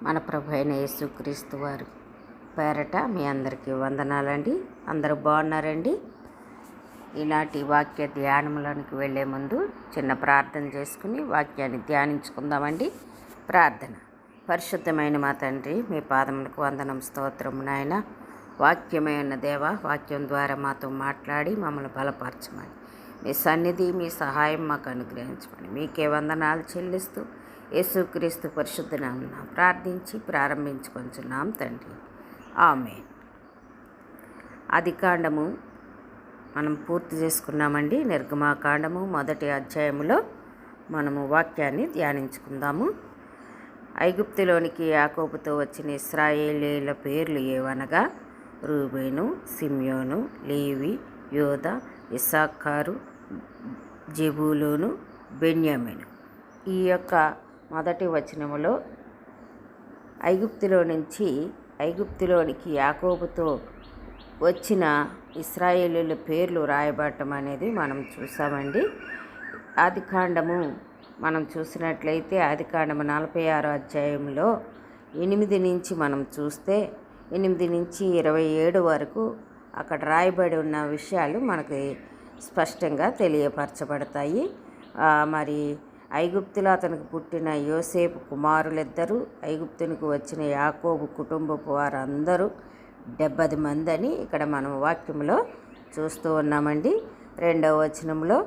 మన ప్రభు అయిన యేసుక్రీస్తు వారు పేరట మీ అందరికీ వందనాలండి. అందరూ బాగున్నారండి. ఈనాటి వాక్య ధ్యానంలోనికి వెళ్ళే ముందు చిన్న ప్రార్థన చేసుకుని వాక్యాన్ని ధ్యానించుకుందామండి. ప్రార్థన. పరిశుద్ధమైన మా తండ్రి, మీ పాదములకు వందనం, స్తోత్రము నాయన. వాక్యమైన దేవ, వాక్యం ద్వారా మాతో మాట్లాడి మమ్మల్ని బలపరచమని, మీ సన్నిధి, మీ సహాయం మాకు అనుగ్రహించమని మీకే వందనాలు చెల్లిస్తూ యేసుక్రీస్తు పరిశుద్ధ నామమున ప్రార్థించి ప్రారంభించుకొంచున్నాం తండ్రి. ఆమేన్. ఆదికాండము మనం పూర్తి చేసుకున్నామండి. నిర్గమాకాండము 1వ అధ్యాయములో మనము వాక్యాన్ని ధ్యానించుకుందాము. ఐగుప్తులోనికి యాకోబుతో వచ్చిన ఇశ్రాయేలీయుల పేర్లు ఏవనగా రూబేను, సిమ్యోను, లేవి, యోదా, ఇస్సాకారు, జెబూలూను, బెన్యామీను. ఈ యొక్క మొదటి వచనములో ఐగుప్తులోనికి యాకోబుతో వచ్చిన ఇశ్రాయేలీయుల పేర్లు రాయబడటం అనేది మనం చూసామండి. ఆదికాండము మనం చూసినట్లయితే ఆదికాండము 46వ అధ్యాయంలో 8 నుంచి మనం చూస్తే 8 నుంచి 27 వరకు అక్కడ రాయబడి ఉన్న విషయాలు మనకి స్పష్టంగా తెలియపరచబడతాయి. మరి ఐగుప్తులో అతనికి పుట్టిన యోసేపు కుమారులిద్దరూ, ఐగుప్తునికి వచ్చిన యాకోబు కుటుంబపు వారందరూ 70 మంది అని ఇక్కడ మనం వాక్యంలో చూస్తూ ఉన్నామండి. 2వ వచనంలో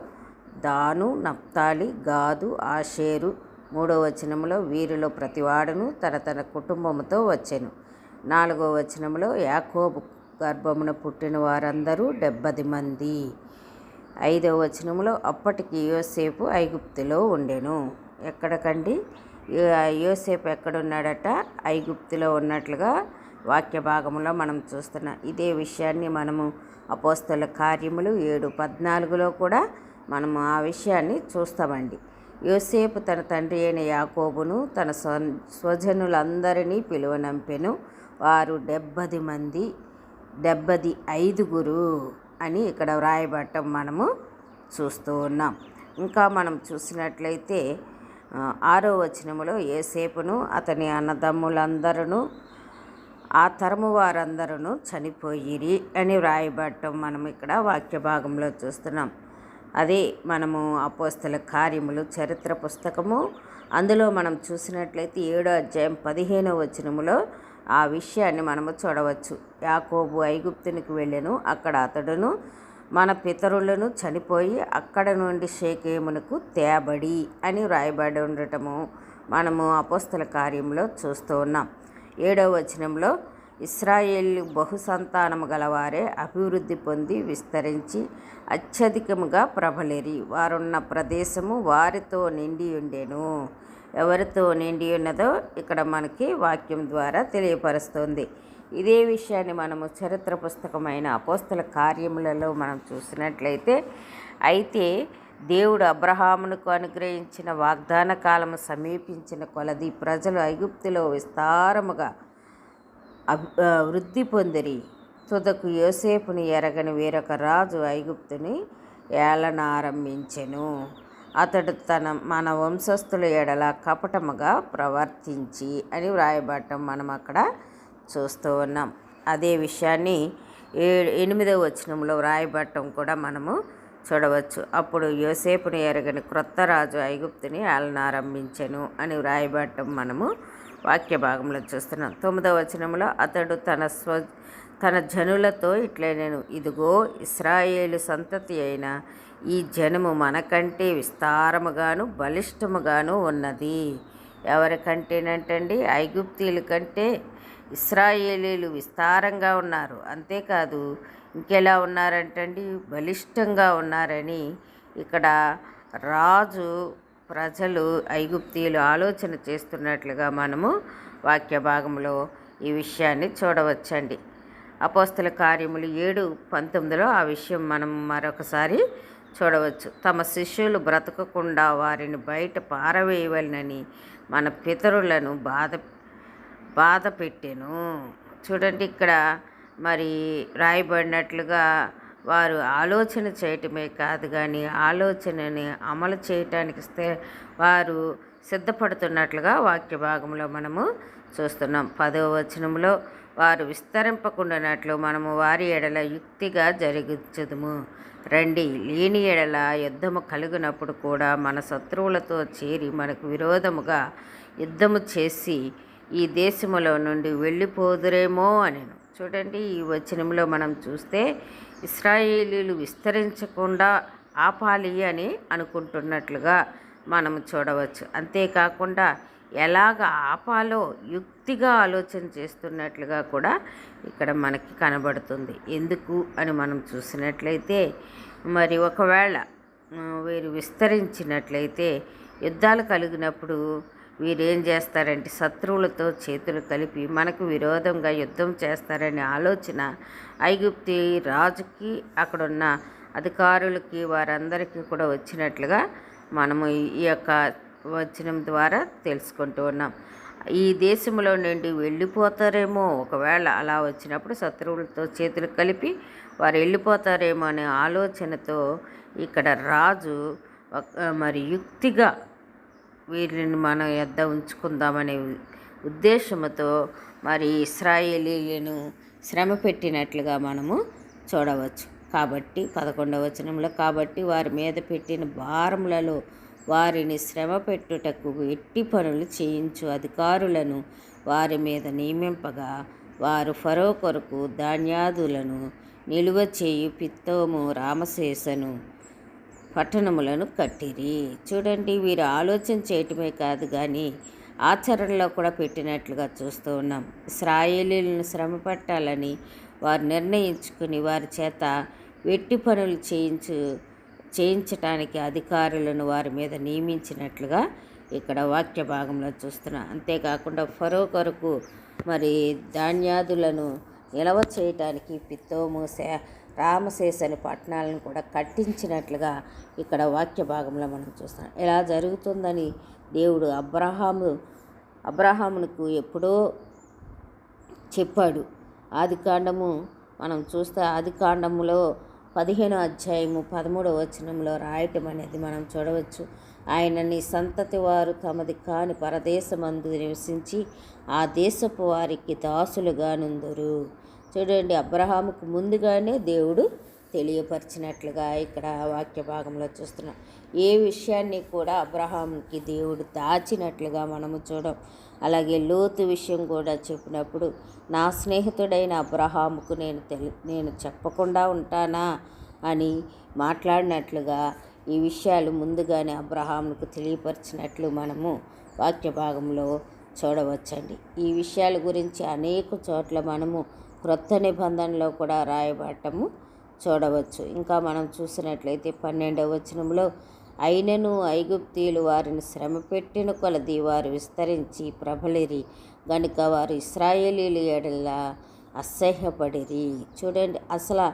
దాను, నప్తాలి, గాదు, ఆషేరు. 3వ వచనంలో వీరిలో ప్రతివాడును తన కుటుంబముతో వచ్చెను. 4వ వచనంలో యాకోబు గర్భమున పుట్టిన వారందరూ 70 మంది. 5వ వచనంలో అప్పటికి యోసేపు ఐగుప్తులో ఉండెను. ఎక్కడికండి? యోసేపు ఎక్కడున్నాడట? ఐగుప్తులో ఉన్నట్లుగా వాక్య భాగంలో మనం చూస్తున్నాం. ఇదే విషయాన్ని మనము అపోస్తల కార్యములు 7:14లో కూడా మనము ఆ విషయాన్ని చూస్తామండి. యోసేపు తన తండ్రి అయిన యాకోబును తన స్వజనులందరినీ పిలువనంపెను. వారు 70 మంది, 75 అని ఇక్కడ వ్రాయబడటం మనము చూస్తూ ఉన్నాం. ఇంకా మనం చూసినట్లయితే 6వ వచనములో యోసేపును అతని అన్నదమ్ములందరూ ఆ తరము వారందరూ చనిపోయిరి అని వ్రాయబడటం మనం ఇక్కడ వాక్య భాగంలో చూస్తున్నాం. అదే మనము అపోస్తల కార్యములు చరిత్ర పుస్తకము అందులో మనం చూసినట్లయితే 7వ అధ్యాయం 15వ వచనములో ఆ విషయాన్ని మనము చూడవచ్చు. యాకోబు ఐగుప్తునికి వెళ్ళెను, అక్కడ అతడును మన పితరులను చనిపోయి అక్కడ నుండి షేకెమునకు తేబడి అని వ్రాయబడి ఉండటము మనము అపోస్తల కార్యంలో చూస్తూ ఉన్నాం. 7వ వచనంలో ఇశ్రాయేలు బహుసంతానము గలవారే అభివృద్ధి పొంది విస్తరించి అత్యధికముగా ప్రబలిరి. వారున్న ప్రదేశము వారితో నిండి ఉండెను. ఎవరితో నిండి ఉన్నదో ఇక్కడ మనకి వాక్యం ద్వారా తెలియపరుస్తుంది. ఇదే విషయాన్ని మనము చరిత్ర పుస్తకమైన అపోస్తల కార్యములలో మనం చూసినట్లయితే, అయితే దేవుడు అబ్రహామునకు అనుగ్రహించిన వాగ్దాన కాలము సమీపించిన కొలది ప్రజలు ఐగుప్తులో విస్తారముగా వృద్ధి పొందిరి. తుదకు యోసేపుని ఎరగని వేరొక రాజు ఐగుప్తుని ఏలనారంభించెను. అతడు మన వంశస్థుల ఎడల కపటముగా ప్రవర్తించి అని వ్రాయబడటం మనం అక్కడ చూస్తూ ఉన్నాం. అదే విషయాన్ని 8వ వచనంలో వ్రాయబడటం కూడా మనము చూడవచ్చు. అప్పుడు యోసేపుని ఎరగని క్రొత్త రాజు ఐగుప్తుని ఏలనారంభించెను అని వ్రాయబడటం మనము వాక్య భాగంలో చూస్తున్నాం. 9వ వచనంలో అతడు తన జనులతో ఇట్లనెను, ఇదిగో ఇశ్రాయేలు సంతతి అయిన ఈ జనము మనకంటే విస్తారముగాను బలిష్టముగాను ఉన్నది. ఎవరికంటేనంటండి? ఐగుప్తీయుల కంటే ఇశ్రాయేలీలు విస్తారంగా ఉన్నారు. అంతేకాదు ఇంకెలా ఉన్నారంటండి? బలిష్టంగా ఉన్నారని ఇక్కడ రాజు ప్రజలు ఐగుప్తీయులు ఆలోచన చేస్తున్నట్లుగా మనము వాక్య భాగంలో ఈ విషయాన్ని చూడవచ్చండి. అపోస్తల కార్యములు 7:19లో ఆ విషయం మనం మరొకసారి చూడవచ్చు. తమ శిష్యులు బ్రతకకుండా వారిని బయట పారవేయవలనని మన పితరులను బాధ పెట్టెను. చూడండి, ఇక్కడ మరి రాయబడినట్లుగా వారు ఆలోచన చేయటమే కాదు కానీ ఆలోచనని అమలు చేయటానికి వారు సిద్ధపడుతున్నట్లుగా వాక్య భాగంలో మనము చూస్తున్నాం. 10వ వచనంలో వారు విస్తరింపకుండానట్లు మనము వారి ఎడల యుక్తిగా జరిగించుదుము. రండి, లేని ఎడల యుద్ధము కలిగినప్పుడు కూడా మన శత్రువులతో చేరి మనకు విరోధముగా యుద్ధము చేసి ఈ దేశములో నుండి వెళ్ళిపోదురేమో అనెను. చూడండి, ఈ వచనంలో మనం చూస్తే ఇశ్రాయేలీలు విస్తరించకుండా ఆపాలి అని అనుకుంటున్నట్లుగా మనం చూడవచ్చు. అంతేకాకుండా ఎలాగ ఆపాలో యుక్తిగా ఆలోచన చేస్తున్నట్లుగా కూడా ఇక్కడ మనకి కనబడుతుంది. ఎందుకు అని మనం చూసినట్లయితే, మరి ఒకవేళ వీరు విస్తరించినట్లయితే యుద్ధాలు కలిగినప్పుడు వీరేం చేస్తారంటే శత్రువులతో చేతులు కలిపి మనకు విరోధంగా యుద్ధం చేస్తారనే ఆలోచన ఐగుప్తి రాజుకి, అక్కడున్న అధికారులకి, వారందరికీ కూడా వచ్చినట్లుగా మనము ఈ యొక్క వచనం ద్వారా తెలుసుకుంటూ ఉన్నాం. ఈ దేశంలో నుండి వెళ్ళిపోతారేమో, ఒకవేళ అలా వచ్చినప్పుడు శత్రువులతో చేతులు కలిపి వారు వెళ్ళిపోతారేమో అనే ఆలోచనతో ఇక్కడ రాజు మరి యుక్తిగా వీరిని మన యొద్ద ఉంచుకుందామనే ఉద్దేశంతో మరి ఇశ్రాయేలీలను శ్రమ పెట్టినట్లుగా మనము చూడవచ్చు. కాబట్టి 11వ వచనంలో, కాబట్టి వారి మీద పెట్టిన భారములలో వారిని శ్రమ పెట్టుటకు ఎట్టి పనులు చేయించు అధికారులను వారి మీద నియమింపగా వారు ఫరో కొరకు ధాన్యాదులను నిలువ చేయు పిత్తోము, రామశేషను పట్టణములను కట్టిరి. చూడండి, వీరు ఆలోచన చేయటమే కాదు కానీ ఆచరణలో కూడా పెట్టినట్లుగా చూస్తూ ఉన్నాం. ఇశ్రాయేలీలను శ్రమ పెట్టాలని వారు నిర్ణయించుకుని వారి చేత వెట్టి పనులు చేయించటానికి అధికారులను వారి మీద నియమించినట్లుగా ఇక్కడ వాక్య భాగంలో చూస్తున్నాం. అంతేకాకుండా ఫరో కొరకు మరి ధాన్యాదులను నిల్వ చేయటానికి పిత్తోము, రామశేషని పట్టణాలను కూడా కట్టించినట్లుగా ఇక్కడ వాక్య భాగంలో మనం చూస్తున్నాం. ఇలా జరుగుతుందని దేవుడు అబ్రహామునకు ఎప్పుడో చెప్పాడు. ఆదికాండము మనం చూస్తే ఆదికాండములో 15వ అధ్యాయము 13వ వచనంలో రాయటం అనేది మనం చూడవచ్చు. ఆయన నీ సంతతి వారు తమది కాని పరదేశమందు నివసించి ఆ దేశపు వారికి దాసులుగా నుందురు. చూడండి, అబ్రహాముకు ముందుగానే దేవుడు తెలియపరిచినట్లుగా ఇక్కడ వాక్య భాగంలో చూస్తున్నాం. ఏ విషయాన్ని కూడా అబ్రహాముకి దేవుడు దాచినట్లుగా మనము చూడం. అలాగే లోతు విషయం కూడా చెప్పినప్పుడు, నా స్నేహితుడైన అబ్రహాముకు నేను చెప్పకుండా ఉంటానా అని మాట్లాడినట్లుగా ఈ విషయాలు ముందుగానే అబ్రహాముకు తెలియపరిచినట్లు మనము వాక్య భాగంలో చూడవచ్చండి. ఈ విషయాల గురించి అనేక చోట్ల మనము క్రొత్త నిబంధనలో కూడా రాయబడటము చూడవచ్చు. ఇంకా మనం చూసినట్లయితే 12వ వచనంలో, అయినను ఐగుప్తీయులు వారిని శ్రమ పెట్టిన కొలది వారు విస్తరించి ప్రబలిరి గనుక వారు ఇశ్రాయేలీల ఎడల అసహ్యపడిరి. చూడండి, అసలు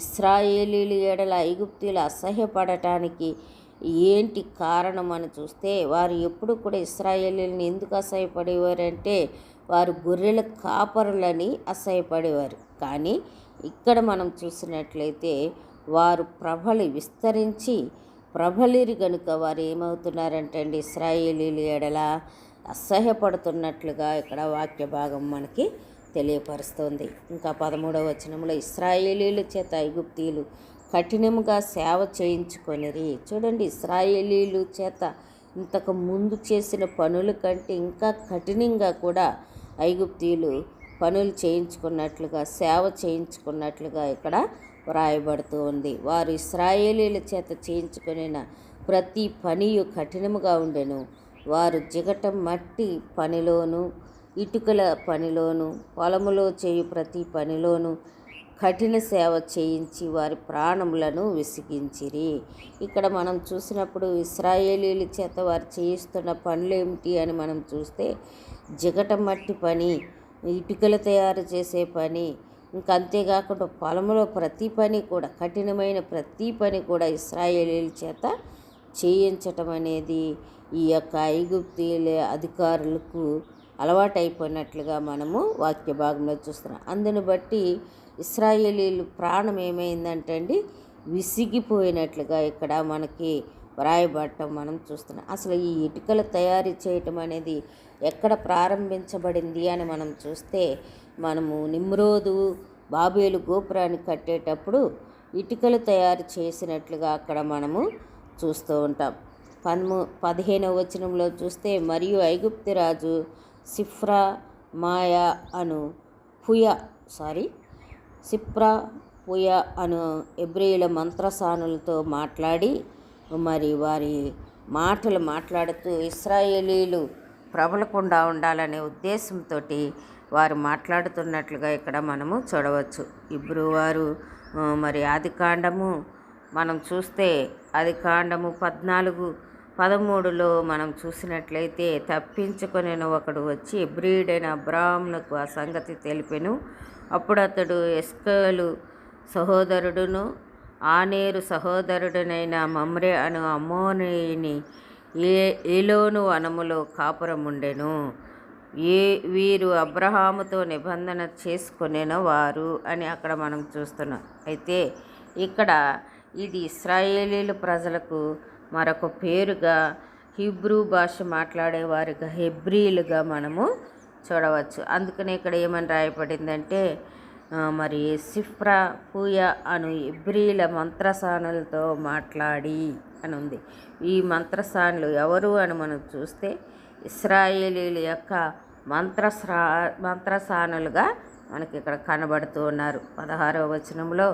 ఇశ్రాయేలీల ఎడల ఐగుప్తీయులు అసహ్యపడటానికి ఏంటి కారణం అని చూస్తే, వారు ఎప్పుడు కూడా ఇశ్రాయేలీలను ఎందుకు అసహ్యపడేవారంటే వారు గొర్రెల కాపరులని అసహ్యపడేవారు. కానీ ఇక్కడ మనం చూసినట్లయితే వారు విస్తరించి ప్రబలిరి గనుక వారు ఏమవుతున్నారంటే అండి, ఇశ్రాయేలీల ఎడల అసహ్యపడుతున్నట్లుగా ఇక్కడ వాక్య భాగం మనకి తెలియపరుస్తుంది. ఇంకా 13వ వచనంలో, ఇశ్రాయేలీల చేత ఐగుప్తీయులు కఠినముగా సేవ చేయించుకొనిరి. చూడండి, ఇశ్రాయేలీలు చేత ఇంతకు ముందు చేసిన పనుల కంటే ఇంకా కఠినంగా కూడా ఐగుప్తీయులు పనులు చేయించుకున్నట్లుగా, సేవ చేయించుకున్నట్లుగా ఇక్కడ వ్రాయబడుతూ ఉంది. వారు ఇశ్రాయేలీల చేత చేయించుకున్న ప్రతి పనియు కఠినముగా ఉండెను. వారు జిగట మట్టి పనిలోను, ఇటుకల పనిలోను, పొలములో చేయు ప్రతి పనిలోను కఠిన సేవ చేయించి వారి ప్రాణములను విసిగించిరి. ఇక్కడ మనం చూసినప్పుడు ఇశ్రాయేలీల చేత వారు చేయిస్తున్న పనులు ఏమిటి అని మనం చూస్తే, జిగట మట్టి పని, ఇటుకలు తయారు చేసే పని, ఇంకా అంతేకాకుండా పొలంలో ప్రతి పని కూడా, కఠినమైన ప్రతి పని కూడా ఇశ్రాయేలీల చేత చేయించటం అనేది ఈ యొక్క ఐగుప్తీయుల అధికారులకు అలవాటైపోయినట్లుగా మనము వాక్య భాగంలో చూస్తున్నాం. అందుని బట్టి ఇశ్రాయేలీలు ప్రాణం ఏమైందంటే అండి, విసిగిపోయినట్లుగా ఇక్కడ మనకి వ్రాయబడటం మనం చూస్తున్నాం. అసలు ఈ ఇటుకలు తయారు చేయటం అనేది ఎక్కడ ప్రారంభించబడింది అని మనం చూస్తే, మనము నిమ్రోదు బాబేలు గోపురాన్ని కట్టేటప్పుడు ఇటుకలు తయారు చేసినట్లుగా అక్కడ మనము చూస్తూ ఉంటాం. 15వ వచనంలో చూస్తే, మరియు ఐగుప్తు రాజు సిఫ్రా మాయా అను సిప్రా పుయ అను ఎబ్రీల మంత్రసానులతో మాట్లాడి, మరి వారి మాటలు మాట్లాడుతూ ఇశ్రాయేలీలు ప్రబలకుండా ఉండాలనే ఉద్దేశంతో వారు మాట్లాడుతున్నట్లుగా ఇక్కడ మనము చూడవచ్చు. ఇబ్రూ వారు మరి ఆదికాండము మనం చూస్తే, ఆదికాండము 14:13లో మనం చూసినట్లయితే, తప్పించుకొని ఒకడు వచ్చి ఎబ్రీయుడైన అబ్రాహామునకు ఆ సంగతి తెలిపెను. అప్పుడు అతడు ఎస్కోలు సహోదరుడును ఆనేరు సహోదరుడునైన మమ్రే అను అమ్మోనీయుని ఏలోను వనములో కాపురముండెను. వీరు అబ్రహాముతో నిబంధన చేసుకొనిన వారు అని అక్కడ మనం చూస్తున్నాం. అయితే ఇక్కడ ఇది ఇశ్రాయేలీల ప్రజలకు మరొక పేరుగా, హీబ్రూ భాష మాట్లాడేవారుగా హెబ్రీలుగా మనము చూడవచ్చు. అందుకనే ఇక్కడ ఏమని రాయబడిందంటే, మరి సిఫ్రా పూయ అను ఇబ్రీల మంత్రసానులతో మాట్లాడి అని ఉంది. ఈ మంత్రసానులు ఎవరు అని మనం చూస్తే, ఇశ్రాయేలీల యొక్క మంత్రసానులుగా మనకి ఇక్కడ కనబడుతూ ఉన్నారు. 16వ వచనంలో,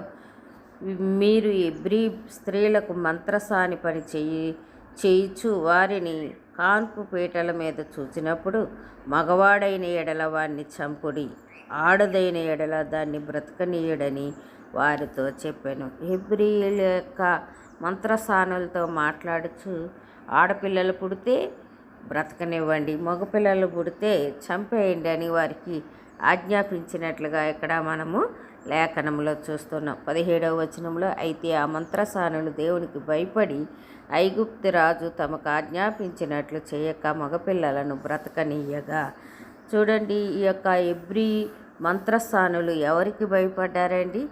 మీరు ఇబ్రీ స్త్రీలకు మంత్రసాని పని చేయిచు వారిని కాన్పు పీటల మీద చూచినప్పుడు, మగవాడైన ఎడల వారిని చంపుడి, ఆడదైన ఎడల దాన్ని బ్రతకనీయుడని వారితో చెప్పాను. హెబ్రీయుల యొక్క మంత్రసానులతో మాట్లాడుచు, ఆడపిల్లలు పుడితే బ్రతకనివ్వండి, మగపిల్లలు పుడితే చంపేయండి అని వారికి ఆజ్ఞాపించినట్లుగా ఇక్కడ మనము లేఖనంలో చూస్తున్నాం. 17వ వచనంలో, అయితే ఆ మంత్రసానులు దేవునికి భయపడి ఐగుప్తు రాజు తమకు ఆజ్ఞాపించినట్లు చేయక మగపిల్లలను బ్రతకనీయగా. చూడండి, ఈ యొక్క ఎబ్రీ మంత్రసానులు ఎవరికి భయపడ్డారండి?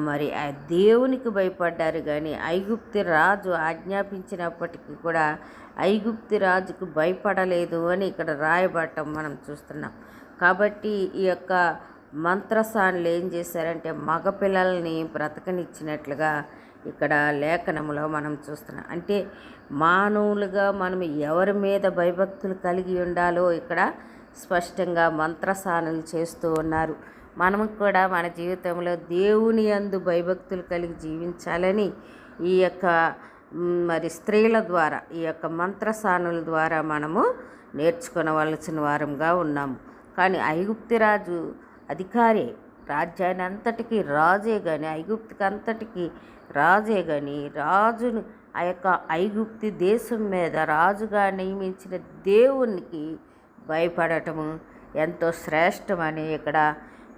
మరి దేవునికి భయపడ్డారు. కానీ ఐగుప్తు రాజు ఆజ్ఞాపించినప్పటికీ కూడా ఐగుప్తు రాజుకు భయపడలేదు అని ఇక్కడ రాయబడటం మనం చూస్తున్నాం. కాబట్టి ఈ యొక్క మంత్రసానులు ఏం చేశారంటే, మగపిల్లల్ని బ్రతకనిచ్చినట్లుగా ఇక్కడ లేఖనంలో మనం చూస్తున్నాం. అంటే మానవులుగా మనం ఎవరి మీద భయభక్తులు కలిగి ఉండాలో ఇక్కడ స్పష్టంగా మంత్రసానులు చేస్తూ ఉన్నారు. మనము కూడా మన జీవితంలో దేవుని యందు భయభక్తులు కలిగి జీవించాలని ఈ యొక్క మరి స్త్రీల ద్వారా, ఈ యొక్క మంత్రసానుల ద్వారా మనము నేర్చుకోవలసిన వారంగా ఉన్నాము. కానీ ఐగుప్తు రాజు అధికారి, రాజ్యాన్ని అంతటికీ రాజే కానీ, ఐగుప్తుకి అంతటికీ రాజే కానీ, రాజును ఆ యొక్క ఐగుప్తు దేశం మీద రాజుగా నియమించిన దేవునికి భయపడటము ఎంతో శ్రేష్టమని ఇక్కడ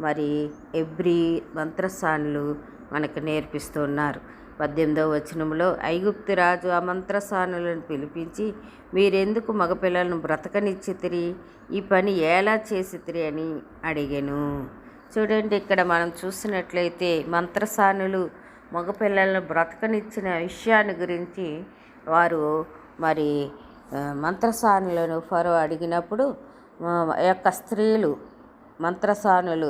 మరి ఎబ్రీ మంత్రసానులు మనకు నేర్పిస్తున్నారు. 18వ వచనంలో, ఐగుప్తు రాజు ఆ మంత్రసానులను పిలిపించి, మీరెందుకు మగపిల్లలను బ్రతకనిచ్చితిరి, ఈ పని ఎలా చేసితిరి అని అడిగెను. చూడండి, ఇక్కడ మనం చూసినట్లయితే మంత్రసానులు మగపిల్లలను బ్రతకనిచ్చిన విషయాన్ని గురించి వారు మరి మంత్రసానులను ఫరో అడిగినప్పుడు యొక్క స్త్రీలు మంత్రసానులు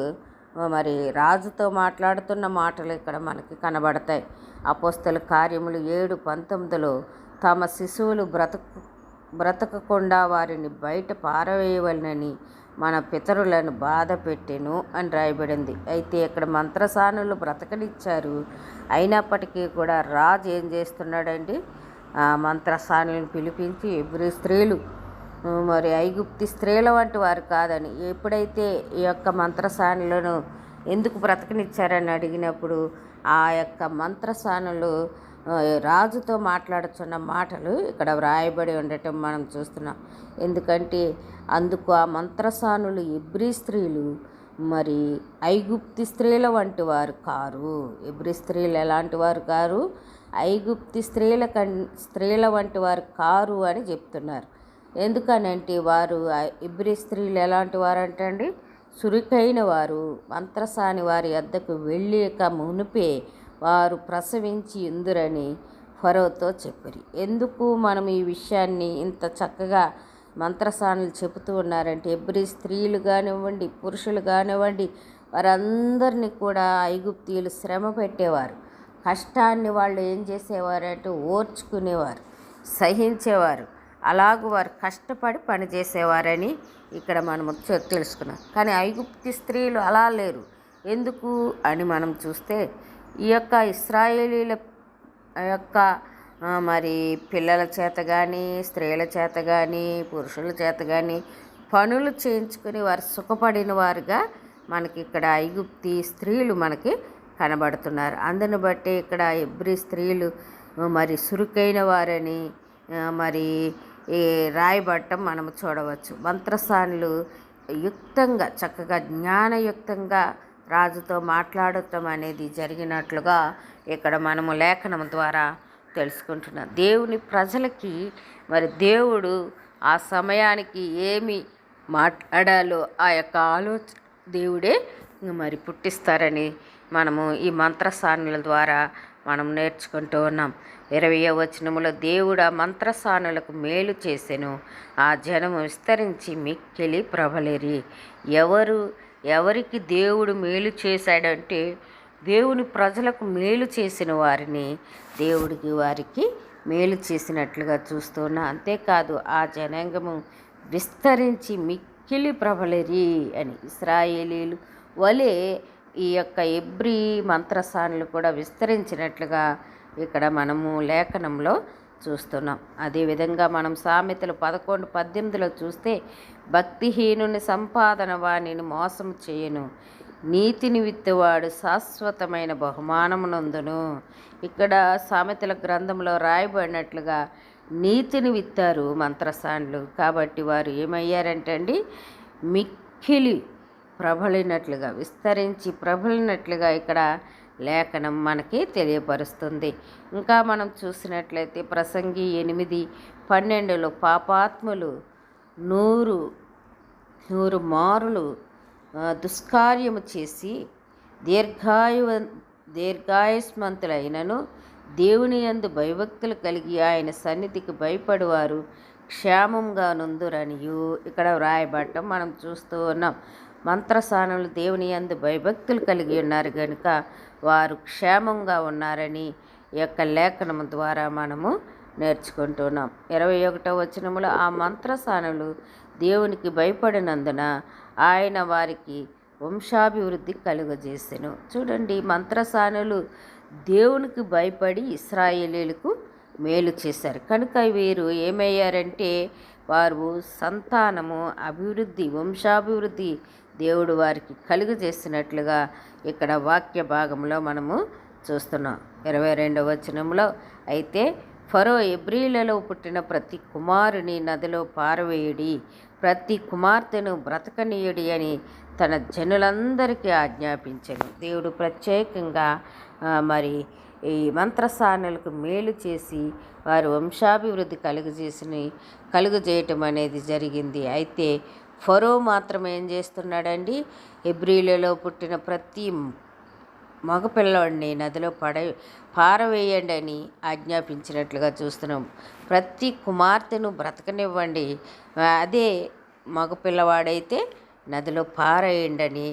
మరి రాజుతో మాట్లాడుతున్న మాటలు ఇక్కడ మనకి కనబడతాయి. అపోస్తల కార్యములు 7:19లో, తమ శిశువులు బ్రతకకుండా వారిని బయట పారవేయవలనని మన పితరులను బాధ పెట్టెను అని రాయబడింది. అయితే ఇక్కడ మంత్రసానులు బ్రతకనిచ్చారు. అయినప్పటికీ కూడా రాజు ఏం చేస్తున్నాడండి, మంత్రసానులను పిలిపించి ఎబ్రీ స్త్రీలు మరి ఐగుప్తి స్త్రీల వంటి వారు కాదని, ఎప్పుడైతే ఈ యొక్క మంత్రసానులను ఎందుకు బ్రతకనిచ్చారని అడిగినప్పుడు ఆ యొక్క మంత్రసానులు రాజుతో మాట్లాడుతున్న మాటలు ఇక్కడ వ్రాయబడి ఉండటం మనం చూస్తున్నాం. ఎందుకంటే అందుకు ఆ మంత్రసానులు ఎబ్రీ స్త్రీలు మరి ఐగుప్తి స్త్రీల వంటి వారు కారు. ఎబ్రీ స్త్రీలు ఎలాంటి వారు కారు, ఐగుప్తి స్త్రీల వంటి వారు కారు అని చెప్తున్నారు. ఎందుకనంటే వారు ఎబ్రీ స్త్రీలు ఎలాంటి వారు అంటండి, చురుకైన వారు. మంత్రసాని వారి వద్దకు వెళ్ళక మునిపే వారు ప్రసవించి ఇందురని ఫరోతో చెప్పారు. ఎందుకు మనం ఈ విషయాన్ని ఇంత చక్కగా మంత్రసానులు చెబుతూ ఉన్నారంటే, ఎబ్రీ స్త్రీలు కానివ్వండి, పురుషులు కానివ్వండి, వారందరినీ కూడా ఐగుప్తీయులు శ్రమ పెట్టేవారు. కష్టాన్ని వాళ్ళు ఏం చేసేవారంటే ఓర్చుకునేవారు, సహించేవారు. అలాగూ వారు కష్టపడి పనిచేసేవారని ఇక్కడ మనము తెలుసుకున్నాం. కానీ ఐగుప్తి స్త్రీలు అలా లేరు. ఎందుకు అని మనం చూస్తే, ఈ యొక్క ఇశ్రాయేలీల యొక్క మరి పిల్లల చేత కానీ, స్త్రీల చేత కానీ, పురుషుల చేత కానీ పనులు చేయించుకుని వారు సుఖపడిన వారుగా మనకి ఇక్కడ ఐగుప్తి స్త్రీలు మనకి కనబడుతున్నారు. అందుని బట్టి ఇక్కడ ఎబ్రీ స్త్రీలు మరి సురుకైన వారని మరి ఈ రాయబట్టం మనం చూడవచ్చు. మంత్రసానులు యుక్తంగా, చక్కగా జ్ఞానయుక్తంగా రాజుతో మాట్లాడటం అనేది జరిగినట్లుగా ఇక్కడ మనము లేఖనం ద్వారా తెలుసుకుంటున్నాం. దేవుని ప్రజలకి మరి దేవుడు ఆ సమయానికి ఏమి మాట్లాడాలో ఆ యొక్క ఆలోచన దేవుడే మరి పుట్టిస్తారని మనము ఈ మంత్రసానుల ద్వారా మనం నేర్చుకుంటూ ఉన్నాం. 20వ వచనములో, దేవుడు ఆ మంత్రసానులకు మేలు చేసెను, ఆ జనము విస్తరించి మిక్కిలి ప్రబలిరి. ఎవరికి దేవుడు మేలు చేశాడంటే, దేవుని ప్రజలకు మేలు చేసిన వారిని దేవుడికి వారికి మేలు చేసినట్లుగా చూస్తున్నా. అంతేకాదు ఆ జనాంగము విస్తరించి మిక్కిలి ప్రబలిరి అని. ఇశ్రాయేలీలు వలె ఈ యొక్క ఎబ్రీ మంత్రసానులు కూడా విస్తరించినట్లుగా ఇక్కడ మనము లేఖనంలో చూస్తున్నాం. అదేవిధంగా మనం సామెతలు 11:18 చూస్తే, భక్తిహీనుని సంపాదన వానిని మోసం చేయను, నీతిని విత్తువాడు శాశ్వతమైన బహుమానమునందును. ఇక్కడ సామెతల గ్రంథంలో రాయబడినట్లుగా నీతిని విత్తారు మంత్రసానులు. కాబట్టి వారు ఏమయ్యారంటే అండి, మిక్కిలి ప్రబలినట్లుగా, విస్తరించి ప్రబలినట్లుగా ఇక్కడ లేఖనం మనకి తెలియపరుస్తుంది. ఇంకా మనం చూసినట్లయితే ప్రసంగి 8:12 పాపాత్ములు 100 మారులు దుష్కార్యము చేసి దీర్ఘాయుష్మంతులైనను దేవుని యందు భయభక్తులు కలిగి ఆయన సన్నిధికి భయపడువారు క్షేమంగా నుందురనియు ఇక్కడ వ్రాయబడటం మనం చూస్తూ ఉన్నాం. మంత్రసానులు దేవుని యందు భయభక్తులు కలిగి ఉన్నారు కనుక వారు క్షేమంగా ఉన్నారని ఈ యొక్క లేఖనం ద్వారా మనము నేర్చుకుంటున్నాం. 21వ వచనములో, ఆ మంత్రసానులు దేవునికి భయపడినందున ఆయన వారికి వంశాభివృద్ధి కలుగజేసెను. చూడండి, మంత్రసానులు దేవునికి భయపడి ఇశ్రాయేలీలకు మేలు చేశారు కనుక వీరు ఏమయ్యారంటే, వారు సంతానము అభివృద్ధి, వంశాభివృద్ధి దేవుడు వారికి కలుగజేసినట్లుగా ఇక్కడ వాక్య భాగంలో మనము చూస్తున్నాం. 22వ వచనంలో, అయితే ఫరో ఎబ్రీలలో పుట్టిన ప్రతి కుమారుని నదిలో పారవేయుడి, ప్రతి కుమార్తెను బ్రతకనీయుడి అని తన జనులందరికీ ఆజ్ఞాపించెను. దేవుడు ప్రత్యేకంగా మరి ఈ మంత్రసానులకు మేలు చేసి వారు వంశాభివృద్ధి కలుగజేయటం అనేది జరిగింది. అయితే ఫరో మాత్రం ఏం చేస్తున్నాడండి, ఎబ్రీలలో పుట్టిన ప్రతి మగపిల్లవాడిని నదిలో పారవేయండి అని ఆజ్ఞాపించినట్లుగా చూస్తున్నాం. ప్రతి కుమార్తెను బ్రతకనివ్వండి, అదే మగపిల్లవాడైతే నదిలో పారేయండి అని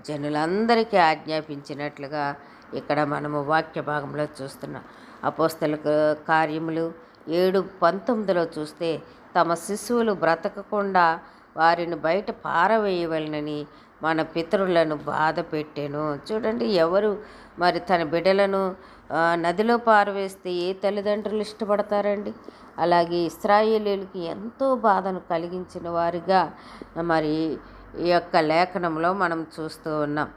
జనులందరికీ ఆజ్ఞాపించినట్లుగా ఇక్కడ మనము వాక్య భాగంలో చూస్తున్నాం. అపోస్తల కార్యములు 7:19 చూస్తే, తమ శిశువులు బ్రతకకుండా వారిని బయట పారవేయవలనని మన పితరులను బాధ పెట్టాను. చూడండి, ఎవరు మరి తన బిడ్డలను నదిలో పారవేస్తే ఏ తల్లిదండ్రులు ఇష్టపడతారండి? అలాగే ఇశ్రాయేలీయులకి ఎంతో బాధను కలిగించిన వారిగా మరి ఈ యొక్క లేఖనంలో మనం చూస్తూ ఉన్నాం.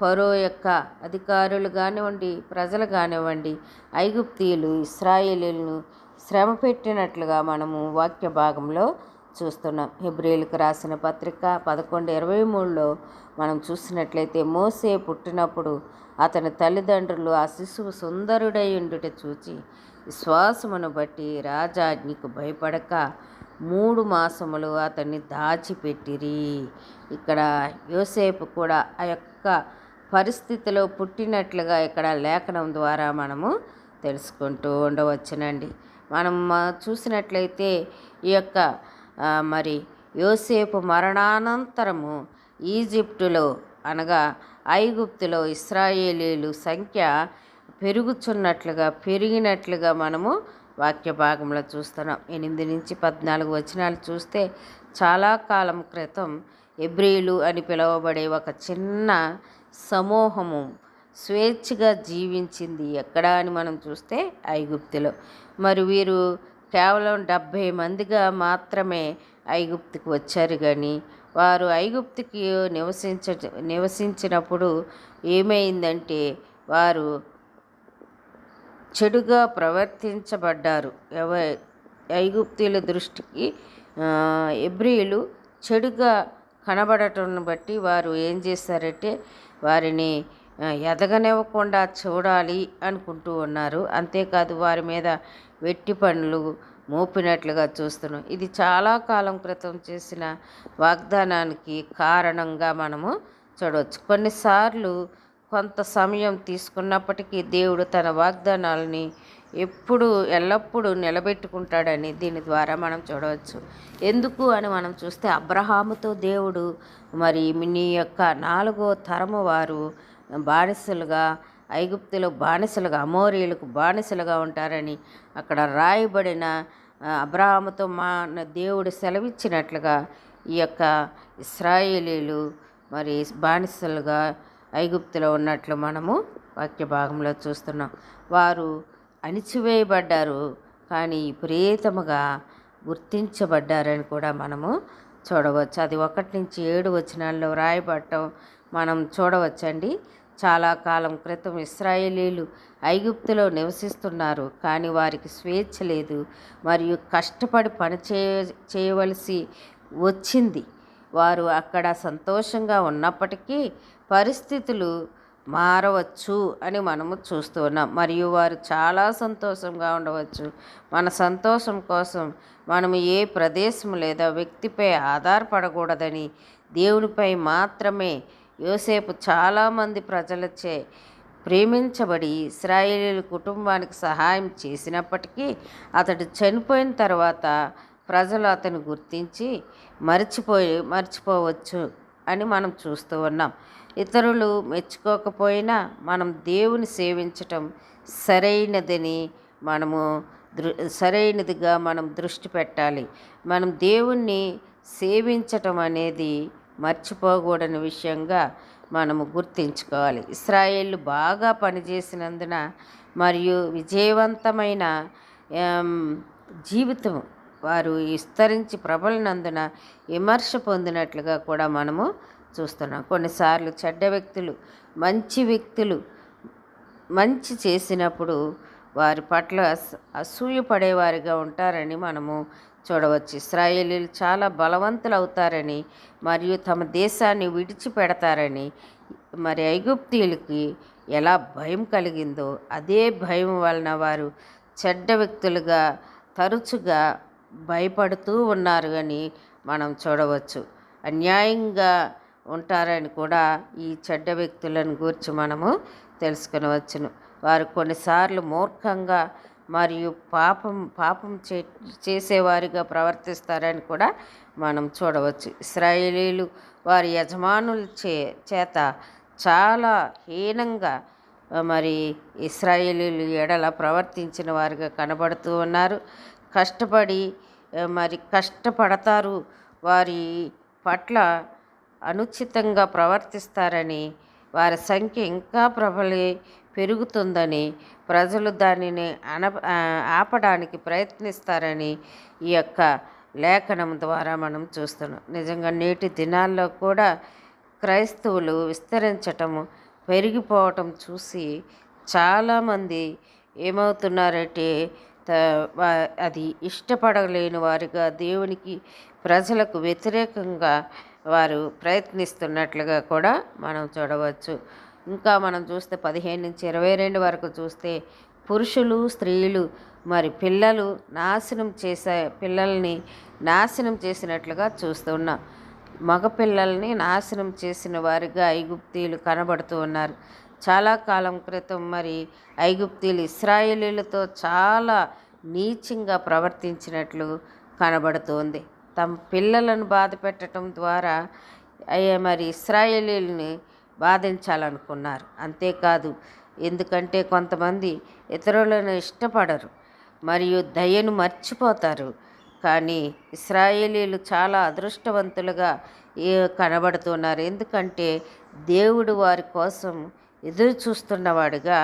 ఫరో యొక్క అధికారులు కానివ్వండి, ప్రజలు కానివ్వండి, ఐగుప్తీయులు ఇశ్రాయేలీయులను శ్రమ పెట్టినట్లుగా మనము వాక్య భాగంలో చూస్తున్నాం. హెబ్రీయులకు రాసిన పత్రిక 11:23 మనం చూసినట్లయితే, మోసే పుట్టినప్పుడు అతని తల్లిదండ్రులు ఆ శిశువు సుందరుడై ఉండుట చూచి విశ్వాసమును బట్టి రాజాజ్ఞకు భయపడక 3 మాసములు అతన్ని దాచిపెట్టిరి. ఇక్కడ యోసేపు కూడా ఆ యొక్క పరిస్థితిలో పుట్టినట్లుగా ఇక్కడ లేఖనం ద్వారా మనము తెలుసుకుంటూ ఉండవచ్చునండి. మనం చూసినట్లయితే ఈ యొక్క మరి యోసేపు మరణానంతరము ఈజిప్టులో అనగా ఐగుప్తులో ఇశ్రాయేలీలు సంఖ్య పెరిగినట్లుగా మనము వాక్య భాగంలో చూస్తున్నాం. 8-14 వచనాలు చూస్తే చాలా కాలం క్రితం హెబ్రీలు అని పిలువబడే ఒక చిన్న సమూహము స్వేచ్ఛగా జీవించింది ఎక్కడ అని మనం చూస్తే ఐగుప్తులో. మరి వీరు కేవలం 70 మందిగా మాత్రమే ఐగుప్తుకు వచ్చారు. కానీ వారు ఐగుప్తుకి నివసించినప్పుడు ఏమైందంటే వారు చెడుగా ప్రవర్తించబడ్డారు. ఐగుప్తీయుల దృష్టికి హెబ్రీయులు చెడుగా కనబడటం బట్టి వారు ఏం చేశారంటే వారిని ఎదగనివ్వకుండా చూడాలి అనుకుంటూ ఉన్నారు. అంతేకాదు వారి మీద వెట్టి పనులు మోపినట్లుగా చూస్తున్నాం. ఇది చాలా కాలం క్రితం చేసిన వాగ్దానానికి కారణంగా మనము చూడవచ్చు. కొన్నిసార్లు కొంత సమయం తీసుకున్నప్పటికీ దేవుడు తన వాగ్దానాలని ఎల్లప్పుడూ నిలబెట్టుకుంటాడని దీని ద్వారా మనం చూడవచ్చు. ఎందుకు అని మనం చూస్తే అబ్రహాముతో దేవుడు మరి నీ యొక్క 4వ తరము వారు బానిసలుగా ఐగుప్తులో బానిసలుగా అమోరీయులకు బానిసలుగా ఉంటారని అక్కడ రాయబడిన అబ్రహాముతో దేవుడు సెలవిచ్చినట్లుగా ఈ యొక్క ఇశ్రాయేలీలు మరి బానిసలుగా ఐగుప్తులో ఉన్నట్లు మనము వాక్య భాగంలో చూస్తున్నాం. వారు అణిచివేయబడ్డారు, కానీ విపరీతముగా గుర్తించబడ్డారని కూడా మనము చూడవచ్చు. అది 1-7 వచనాల్లో రాయబడటం మనం చూడవచ్చండి. చాలా కాలం క్రితం ఇశ్రాయేలీలు ఐగుప్తులో నివసిస్తున్నారు, కానీ వారికి స్వేచ్ఛ లేదు మరియు కష్టపడి పని చేయవలసి వచ్చింది. వారు అక్కడ సంతోషంగా ఉన్నప్పటికీ పరిస్థితులు మారవచ్చు అని మనము చూస్తూ ఉన్నాం. మరియు వారు చాలా సంతోషంగా ఉండవచ్చు. మన సంతోషం కోసం మనము ఏ ప్రదేశం లేదా వ్యక్తిపై ఆధారపడకూడదని దేవునిపై మాత్రమే యోసేపు చాలామంది ప్రజలచే ప్రేమించబడి ఇశ్రాయేలీయుల కుటుంబానికి సహాయం చేసినప్పటికీ అతడు చనిపోయిన తర్వాత ప్రజలు అతను గుర్తించి మర్చిపోవచ్చు అని మనం చూస్తూ ఉన్నాం. ఇతరులు మెచ్చుకోకపోయినా మనం దేవుని సేవించటం సరైనదిగా మనం దృష్టి పెట్టాలి. మనం దేవుణ్ణి సేవించటం అనేది మర్చిపోకూడని విషయంగా మనము గుర్తించుకోవాలి. ఇశ్రాయేలు బాగా పనిచేసినందున మరియు విజయవంతమైన జీవితం వారు విస్తరించి ప్రబలినందున విమర్శ పొందినట్లుగా కూడా మనము చూస్తున్నాం. కొన్నిసార్లు చెడ్డ వ్యక్తులు మంచి చేసినప్పుడు వారి పట్ల అసూయపడేవారిగా ఉంటారని మనము చూడవచ్చు. ఇశ్రాయేలీలు చాలా బలవంతులు అవుతారని మరియు తమ దేశాన్ని విడిచిపెడతారని మరి ఐగుప్తీయులకి ఎలా భయం కలిగిందో అదే భయం వలన వారు చెడ్డ వ్యక్తులుగా తరచుగా భయపడుతూ ఉన్నారు అని మనం చూడవచ్చు. అన్యాయంగా ఉంటారని కూడా ఈ చెడ్డ వ్యక్తులను గురించి మనము తెలుసుకొనవచ్చును. వారు కొన్నిసార్లు మూర్ఖంగా మరియు పాపం చేసేవారిగా ప్రవర్తిస్తారని కూడా మనం చూడవచ్చు. ఇశ్రాయేలీలు వారి యజమానుల చేత చాలా హీనంగా మరి ఇశ్రాయేలీలు ఎడల ప్రవర్తించిన వారిగా కనబడుతూ ఉన్నారు. కష్టపడతారు, వారి పట్ల అనుచితంగా ప్రవర్తిస్తారని, వారి సంఖ్య ఇంకా పెరుగుతుందని, ప్రజలు దానిని ఆపడానికి ప్రయత్నిస్తారని ఈ యొక్క లేఖనం ద్వారా మనం చూస్తున్నాం. నిజంగా నేటి దినాల్లో కూడా క్రైస్తవులు విస్తరించటము పెరిగిపోవటం చూసి చాలామంది ఏమవుతున్నారంటే అది ఇష్టపడలేని వారిగా దేవునికి ప్రజలకు వ్యతిరేకంగా వారు ప్రయత్నిస్తున్నట్లుగా కూడా మనం చూడవచ్చు. ఇంకా మనం చూస్తే 15-22 వరకు చూస్తే పురుషులు స్త్రీలు మరి పిల్లల్ని నాశనం చేసినట్లుగా చూస్తున్నాం. మగపిల్లల్ని నాశనం చేసిన వారిగా ఐగుప్తీయులు కనబడుతూ ఉన్నారు. చాలా కాలం క్రితం మరి ఐగుప్తీయులు ఇశ్రాయేలీలతో చాలా నీచంగా ప్రవర్తించినట్లు కనబడుతోంది. తమ పిల్లలను బాధ పెట్టడం ద్వారా మరి ఇశ్రాయేలీలని బాధించాలనుకున్నారు. అంతేకాదు, ఎందుకంటే కొంతమంది ఇతరులను ఇష్టపడరు మరియు దయను మర్చిపోతారు. కానీ ఇశ్రాయేలీలు చాలా అదృష్టవంతులుగా కనబడుతున్నారు. ఎందుకంటే దేవుడు వారి కోసం ఎదురు చూస్తున్నవాడుగా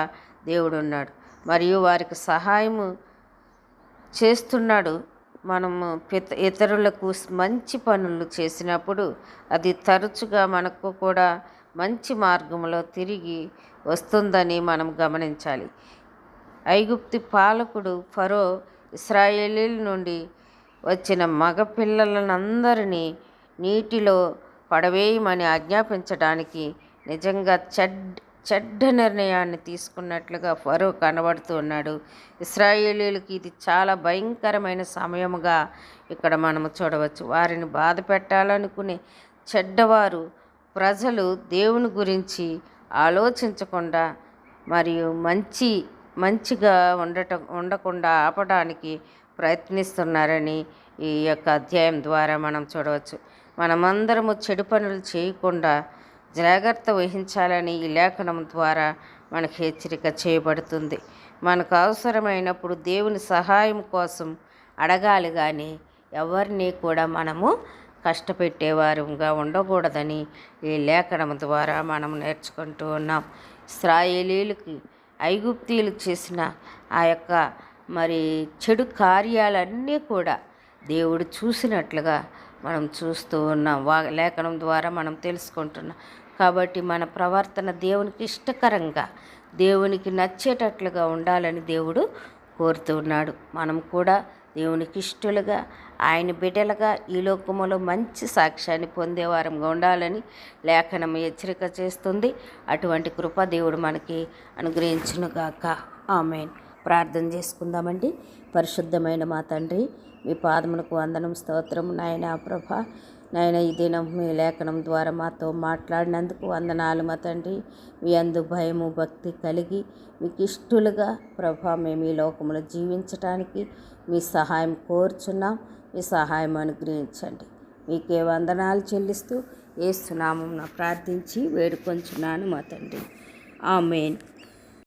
దేవుడు ఉన్నాడు మరియు వారికి సహాయము చేస్తున్నాడు. మనము ఇతరులకు మంచి పనులు చేసినప్పుడు అది తరచుగా మనకు కూడా మంచి మార్గంలో తిరిగి వస్తుందని మనం గమనించాలి. ఐగుప్తు పాలకుడు ఫరో ఇశ్రాయేలీల నుండి వచ్చిన మగ పిల్లలందరినీ నీటిలో పడవేయమని ఆజ్ఞాపించడానికి నిజంగా చెడ్డ నిర్ణయాన్ని తీసుకున్నట్లుగా ఫరో కనబడుతూ ఉన్నాడు. ఇశ్రాయేలీలకి ఇది చాలా భయంకరమైన సమయముగా ఇక్కడ మనము చూడవచ్చు. వారిని బాధ పెట్టాలనుకునే చెడ్డవారు ప్రజలు దేవుని గురించి ఆలోచించకుండా మరియు మంచిగా ఉండకుండా ఆపడానికి ప్రయత్నిస్తున్నారని ఈ యొక్క అధ్యాయం ద్వారా మనం చూడవచ్చు. మనమందరము చెడు పనులు చేయకుండా జాగ్రత్త వహించాలని ఈ లేఖనం ద్వారా మనకు హెచ్చరిక చేయబడుతుంది. మనకు అవసరమైనప్పుడు దేవుని సహాయం కోసం అడగాలి, కానీ ఎవరిని కూడా మనము కష్టపెట్టేవారుగా ఉండకూడదని ఈ లేఖనం ద్వారా మనం నేర్చుకుంటూ ఉన్నాం. ఇశ్రాయేలీలకి ఐగుప్తీయులు చేసిన ఆ యొక్క మరి చెడు కార్యాలన్నీ కూడా దేవుడు చూసినట్లుగా మనం చూస్తూ ఉన్నాం. లేఖనం ద్వారా మనం తెలుసుకుంటున్నాం. కాబట్టి మన ప్రవర్తన దేవునికి ఇష్టకరంగా, దేవునికి నచ్చేటట్లుగా ఉండాలని దేవుడు కోరుతున్నాడు. మనం కూడా దేవునికి ఇష్టలుగా, ఆయన బిడ్డలుగా ఈ లోకములో మంచి సాక్ష్యాన్ని పొందేవారంగా ఉండాలని లేఖనం హెచ్చరిక చేస్తుంది. అటువంటి కృప దేవుడు మనకి అనుగ్రహించునుగాక. ఆమేన్. ప్రార్థన చేసుకుందామండి. పరిశుద్ధమైన మా తండ్రి, మీ పాదములకు వందనం, స్తోత్రం నాయన. ప్రభా నాయన, ఈ దినం మీ లేఖనం ద్వారా మాతో మాట్లాడినందుకు వందనాలు మా తండ్రి. మీ అందు భయము భక్తి కలిగి మీకు ఇష్టలుగా ప్రభా మేము ఈ లోకంలో జీవించటానికి మీ సహాయం కోరుచున్నాం. మీ సహాయం అనుగ్రహించండి. మీకే వందనాలు చెల్లిస్తూ యేసు నామమున ప్రార్థించి వేడుకొంచున్నాను మా తండ్రి. ఆమేన్.